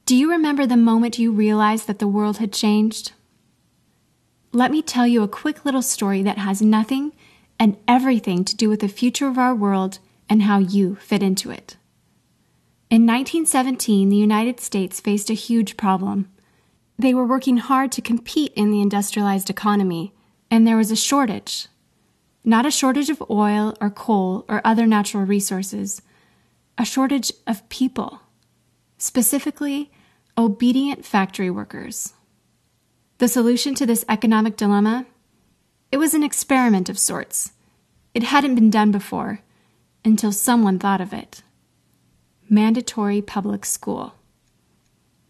Do you remember the moment you realized that the world had changed? Let me tell you a quick little story that has nothing and everything to do with the future of our world and how you fit into it. In 1917, the United States faced a huge problem. They were working hard to compete in the industrialized economy, and there was a shortage. Not a shortage of oil or coal or other natural resources, a shortage of people, specifically obedient factory workers. The solution to this economic dilemma? It was an experiment of sorts. It hadn't been done before, until someone thought of it. Mandatory public school.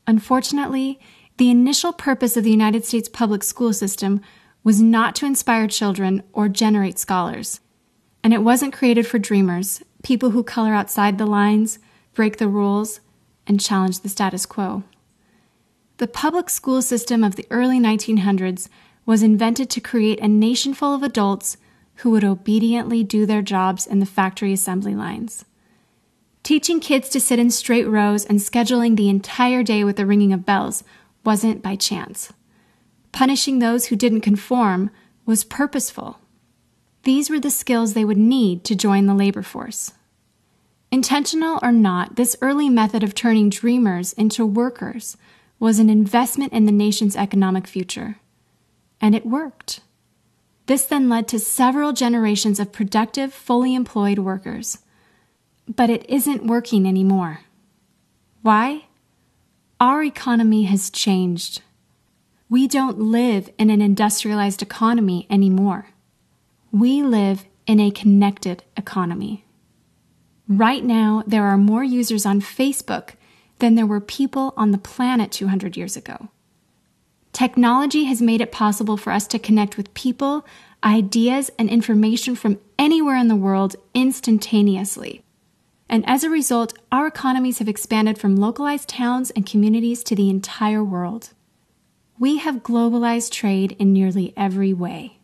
Unfortunately, the initial purpose of the United States public school system was not to inspire children or generate scholars. And it wasn't created for dreamers, people who color outside the lines, break the rules, and challenge the status quo. The public school system of the early 1900s was invented to create a nation full of adults who would obediently do their jobs in the factory assembly lines. Teaching kids to sit in straight rows and scheduling the entire day with the ringing of bells wasn't by chance. Punishing those who didn't conform was purposeful. These were the skills they would need to join the labor force. Intentional or not, this early method of turning dreamers into workers was an investment in the nation's economic future. And it worked. This then led to several generations of productive, fully employed workers. But it isn't working anymore. Why? Our economy has changed. We don't live in an industrialized economy anymore. We live in a connected economy. Right now, there are more users on Facebook than there were people on the planet 200 years ago. Technology has made it possible for us to connect with people, ideas, and information from anywhere in the world instantaneously. And as a result, our economies have expanded from localized towns and communities to the entire world. We have globalized trade in nearly every way.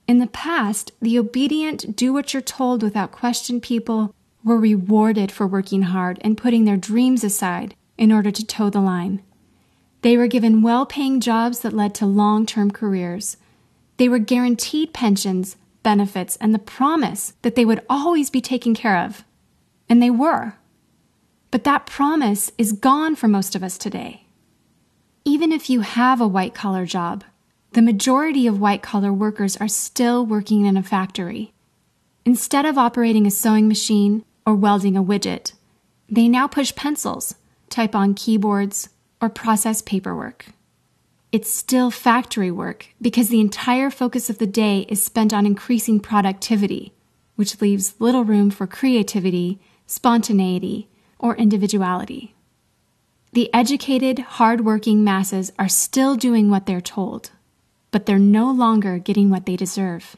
In the past, the obedient, do-what-you're-told without question people were rewarded for working hard and putting their dreams aside in order to toe the line. They were given well-paying jobs that led to long-term careers. They were guaranteed pensions, benefits, and the promise that they would always be taken care of. And they were. But that promise is gone for most of us today. Even if you have a white-collar job, the majority of white-collar workers are still working in a factory. Instead of operating a sewing machine or welding a widget, they now push pencils, type on keyboards, or process paperwork. It's still factory work because the entire focus of the day is spent on increasing productivity, which leaves little room for creativity, spontaneity, or individuality. The educated, hard-working masses are still doing what they're told, but they're no longer getting what they deserve.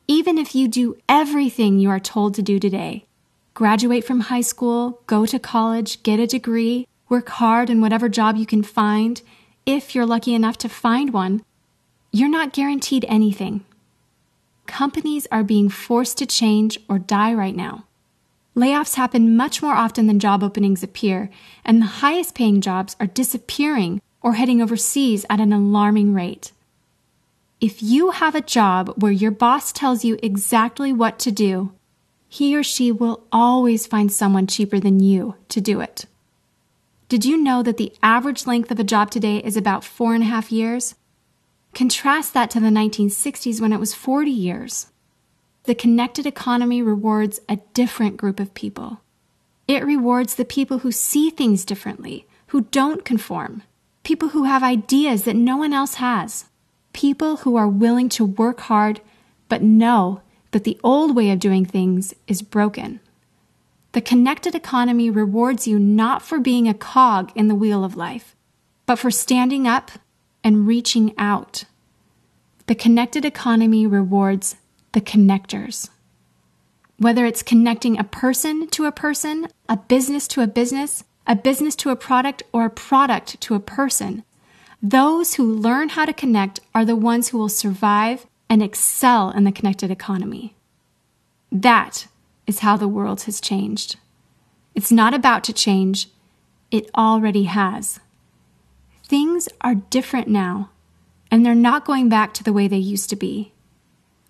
Even if you do everything you are told to do today, graduate from high school, go to college, get a degree, work hard in whatever job you can find, if you're lucky enough to find one, you're not guaranteed anything. Companies are being forced to change or die right now. Layoffs happen much more often than job openings appear, and the highest paying jobs are disappearing or heading overseas at an alarming rate. If you have a job where your boss tells you exactly what to do, he or she will always find someone cheaper than you to do it. Did you know that the average length of a job today is about 4.5 years? Contrast that to the 1960s when it was 40 years. The connected economy rewards a different group of people. It rewards the people who see things differently, who don't conform, people who have ideas that no one else has, people who are willing to work hard but know that the old way of doing things is broken. The connected economy rewards you not for being a cog in the wheel of life, but for standing up and reaching out. The connected economy rewards the connectors. Whether it's connecting a person to a person, a business to a business to a product, or a product to a person, those who learn how to connect are the ones who will survive and excel in the connected economy. That is how the world has changed. It's not about to change. It already has. Things are different now, and they're not going back to the way they used to be.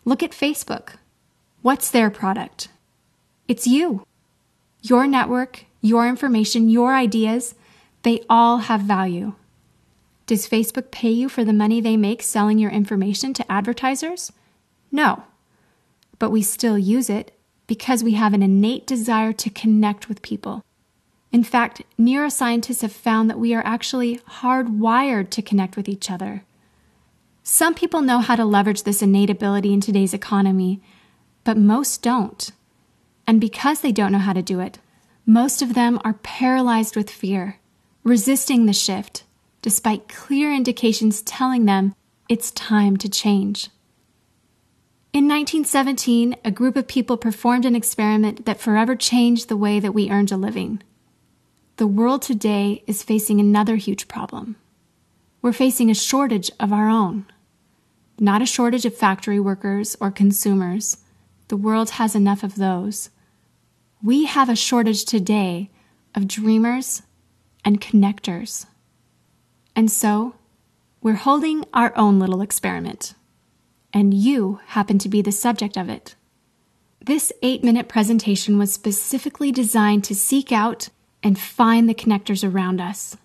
Look at Facebook. What's their product? It's you. Your network, your information, your ideas, they all have value. Does Facebook pay you for the money they make selling your information to advertisers? No. But we still use it because we have an innate desire to connect with people. In fact, neuroscientists have found that we are actually hardwired to connect with each other. Some people know how to leverage this innate ability in today's economy, but most don't. And because they don't know how to do it, most of them are paralyzed with fear, resisting the shift, despite clear indications telling them it's time to change. In 1917, a group of people performed an experiment that forever changed the way that we earned a living. The world today is facing another huge problem. We're facing a shortage of our own. Not a shortage of factory workers or consumers. The world has enough of those. We have a shortage today of dreamers and connectors. And so, we're holding our own little experiment. And you happen to be the subject of it. This 8-minute presentation was specifically designed to seek out and find the connectors around us.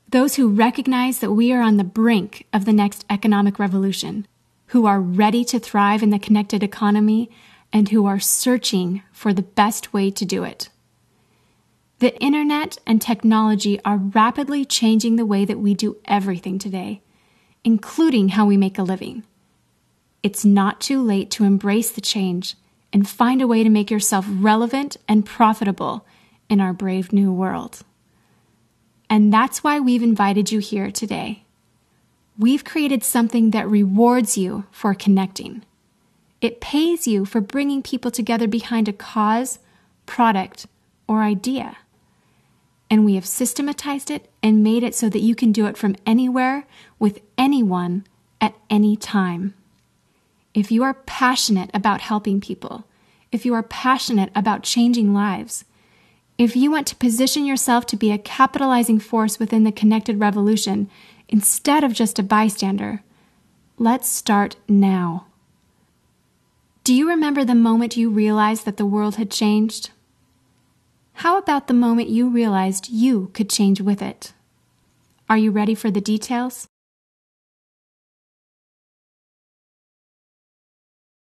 Those who recognize that we are on the brink of the next economic revolution, who are ready to thrive in the connected economy, and who are searching for the best way to do it. The internet and technology are rapidly changing the way that we do everything today, including how we make a living. It's not too late to embrace the change and find a way to make yourself relevant and profitable in our brave new world. And that's why we've invited you here today. We've created something that rewards you for connecting. It pays you for bringing people together behind a cause, product, or idea. And we have systematized it and made it so that you can do it from anywhere with anyone at any time. If you are passionate about helping people, if you are passionate about changing lives, if you want to position yourself to be a capitalizing force within the connected revolution instead of just a bystander, let's start now. Do you remember the moment you realized that the world had changed? How about the moment you realized you could change with it? Are you ready for the details?